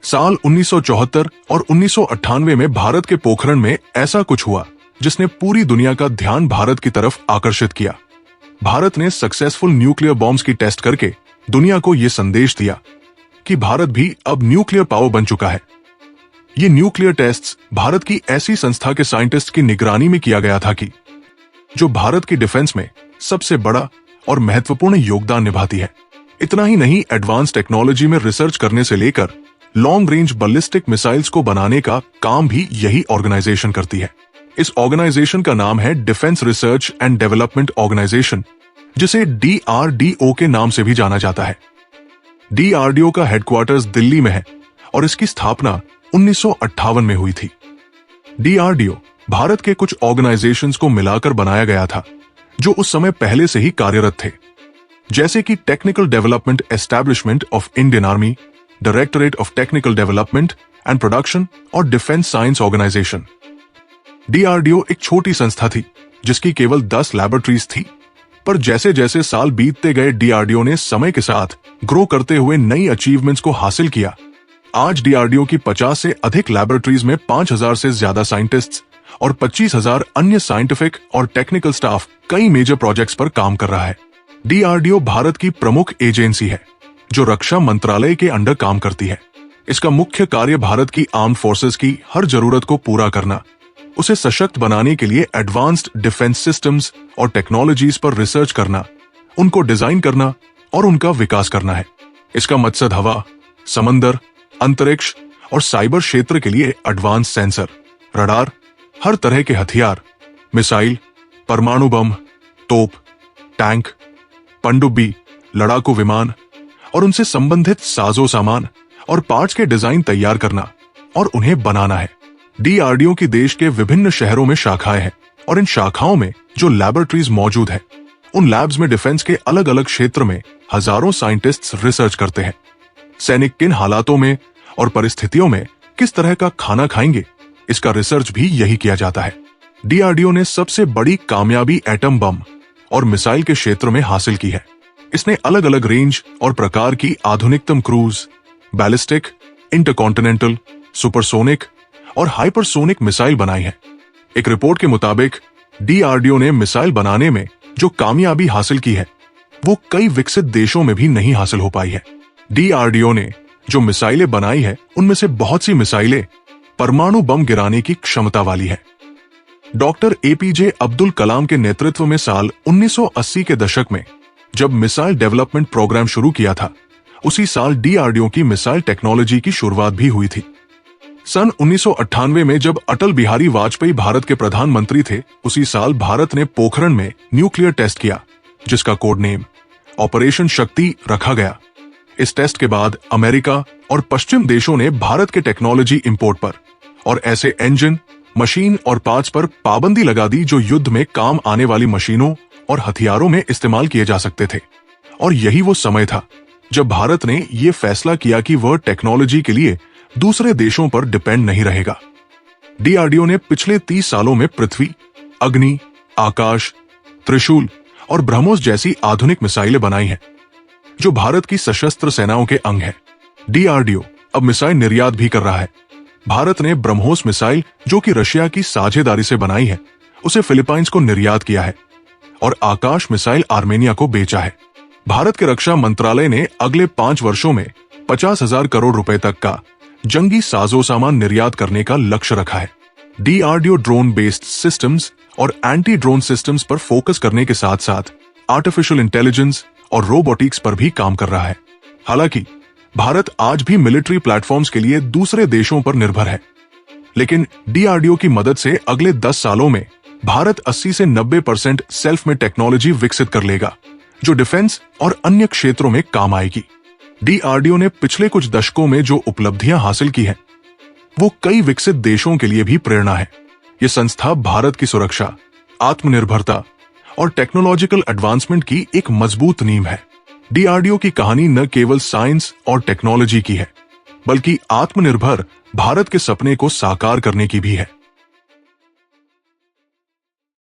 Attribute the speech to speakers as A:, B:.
A: साल 1974 और 1998 में भारत के पोखरण में ऐसा कुछ हुआ जिसने पूरी दुनिया का ध्यान भारत की तरफ आकर्षित किया। भारत ने सक्सेसफुल न्यूक्लियर बॉम्ब्स की टेस्ट करके दुनिया को यह संदेश दिया कि भारत भी अब न्यूक्लियर पावर बन चुका है। ये न्यूक्लियर टेस्ट्स भारत की ऐसी संस्था के साइंटिस्ट की निगरानी में किया गया था कि जो भारत की डिफेंस में सबसे बड़ा और महत्वपूर्ण योगदान निभाती है। इतना ही नहीं, एडवांस टेक्नोलॉजी में रिसर्च करने से लेकर लॉन्ग रेंज बैलिस्टिक मिसाइल्स को बनाने का काम भी यही ऑर्गेनाइजेशन करती है। इस ऑर्गेनाइजेशन का नाम है defence research and development organisation, जिसे DRDO के नाम से भी जाना जाता है। DRDO का हेडक्वार्टर्स दिल्ली में है और इसकी स्थापना 1958 में हुई थी। DRDO भारत के कुछ ऑर्गेनाइजेशंस को मिलाकर बनाया गया था जो उस समय पहले से ही कार्यरत थे, जैसे कि technical development establishment of Indian army, directorate of technical development and production और डिफेंस साइंस ऑर्गेनाइजेशन। DRDO एक छोटी संस्था थी जिसकी केवल 10 लैबोरेटरीज थी, पर जैसे जैसे साल बीतते गए DRDO ने समय के साथ ग्रो करते हुए नई अचीवमेंट्स को हासिल किया। आज DRDO की 50 से अधिक लैबोरेटरीज में 5000 से ज्यादा साइंटिस्ट्स और 25,000 अन्य साइंटिफिक और टेक्निकल स्टाफ कई मेजर प्रोजेक्ट्स पर काम कर रहा है। DRDO भारत की प्रमुख एजेंसी है जो रक्षा मंत्रालय के अंडर काम करती है। इसका मुख्य कार्य भारत की आर्म्ड फोर्सेस की हर जरूरत को पूरा करना, उसे सशक्त बनाने के लिए एडवांस्ड डिफेंस सिस्टम्स और टेक्नोलॉजीज पर रिसर्च करना, उनको डिजाइन करना और उनका विकास करना है। इसका मकसद हवा, समंदर, अंतरिक्ष और साइबर क्षेत्र के लिए एडवांस सेंसर, रडार, हर तरह के हथियार, मिसाइल, परमाणु बम, तोप, टैंक, पनडुब्बी, लड़ाकू विमान और उनसे संबंधित साजो सामान और पार्ट्स के डिजाइन तैयार करना और उन्हें बनाना है। DRDO की देश के विभिन्न शहरों में शाखाएं हैं और इन शाखाओं में जो लैबोरेटरीज मौजूद है, उन लैब्स में डिफेंस के अलग अलग क्षेत्र में हजारों साइंटिस्ट्स रिसर्च करते हैं। सैनिक किन हालातों में और परिस्थितियों में किस तरह का खाना खाएंगे, इसका रिसर्च भी यही किया जाता है। DRDO ने सबसे बड़ी कामयाबी एटम बम और मिसाइल के क्षेत्र में हासिल की है। इसने अलग अलग रेंज और प्रकार की आधुनिकतम क्रूज, बैलिस्टिक, इंटरकॉन्टिनेंटल, सुपरसोनिक और हाइपरसोनिक मिसाइल बनाई है। एक रिपोर्ट के मुताबिक DRDO ने मिसाइल बनाने में जो कामयाबी हासिल की है वो कई विकसित देशों में भी नहीं हासिल हो पाई है। DRDO ने जो मिसाइलें बनाई है उनमें से बहुत सी मिसाइलें परमाणु बम गिराने की क्षमता वाली है। डॉक्टर APJ अब्दुल कलाम के नेतृत्व में साल 1980 के दशक में जब मिसाइल डेवलपमेंट प्रोग्राम शुरू किया था, उसी साल DRDO की मिसाइल टेक्नोलॉजी की शुरुआत भी हुई थी। सन 1998 में जब अटल बिहारी वाजपेयी भारत के प्रधानमंत्री थे, उसी साल भारत ने पोखरण में न्यूक्लियर टेस्ट किया जिसका कोड नेम ऑपरेशन शक्ति रखा गया। इस टेस्ट के बाद अमेरिका और पश्चिम देशों ने भारत के टेक्नोलॉजी इंपोर्ट पर और ऐसे इंजन, मशीन और पार्ट्स पर पाबंदी लगा दी जो युद्ध में काम आने वाली मशीनों और हथियारों में इस्तेमाल किए जा सकते थे। और यही वो समय था जब भारत ने ये फैसला किया कि वह टेक्नोलॉजी के लिए दूसरे देशों पर डिपेंड नहीं रहेगा। DRDO ने पिछले 30 सालों में पृथ्वी, अग्नि, आकाश, त्रिशूल और ब्रह्मोस जैसी आधुनिक मिसाइलें बनाई हैं जो भारत की सशस्त्र सेनाओं के अंग है। DRDO अब मिसाइल निर्यात भी कर रहा है। भारत ने ब्रह्मोस मिसाइल, जो कि रशिया की साझेदारी से बनाई है, उसे फिलीपाइंस को निर्यात किया है और आकाश मिसाइल आर्मेनिया को बेचा है। भारत के रक्षा मंत्रालय ने अगले 5 वर्षों में 50,000 करोड़ रुपए तक का जंगी साजो सामान निर्यात करने का लक्ष्य रखा है। DRDO ड्रोन बेस्ड सिस्टम्स और एंटी ड्रोन सिस्टम्स पर फोकस करने के साथ साथ आर्टिफिशियल इंटेलिजेंस और रोबोटिक्स पर भी काम कर रहा है। हालांकि भारत आज भी मिलिट्री प्लेटफॉर्म्स के लिए दूसरे देशों पर निर्भर है, लेकिन DRDO की मदद से अगले 10 सालों में भारत 80 से 90% सेल्फ में टेक्नोलॉजी विकसित कर लेगा जो डिफेंस और अन्य क्षेत्रों में काम आएगी। DRDO ने पिछले कुछ दशकों में जो उपलब्धियां हासिल की हैं, वो कई विकसित देशों के लिए भी प्रेरणा है। ये संस्था भारत की सुरक्षा, आत्मनिर्भरता और टेक्नोलॉजिकल एडवांसमेंट की एक मजबूत नींव है। DRDO की कहानी न केवल साइंस और टेक्नोलॉजी की है, बल्कि आत्मनिर्भर भारत के सपने को साकार करने की भी है।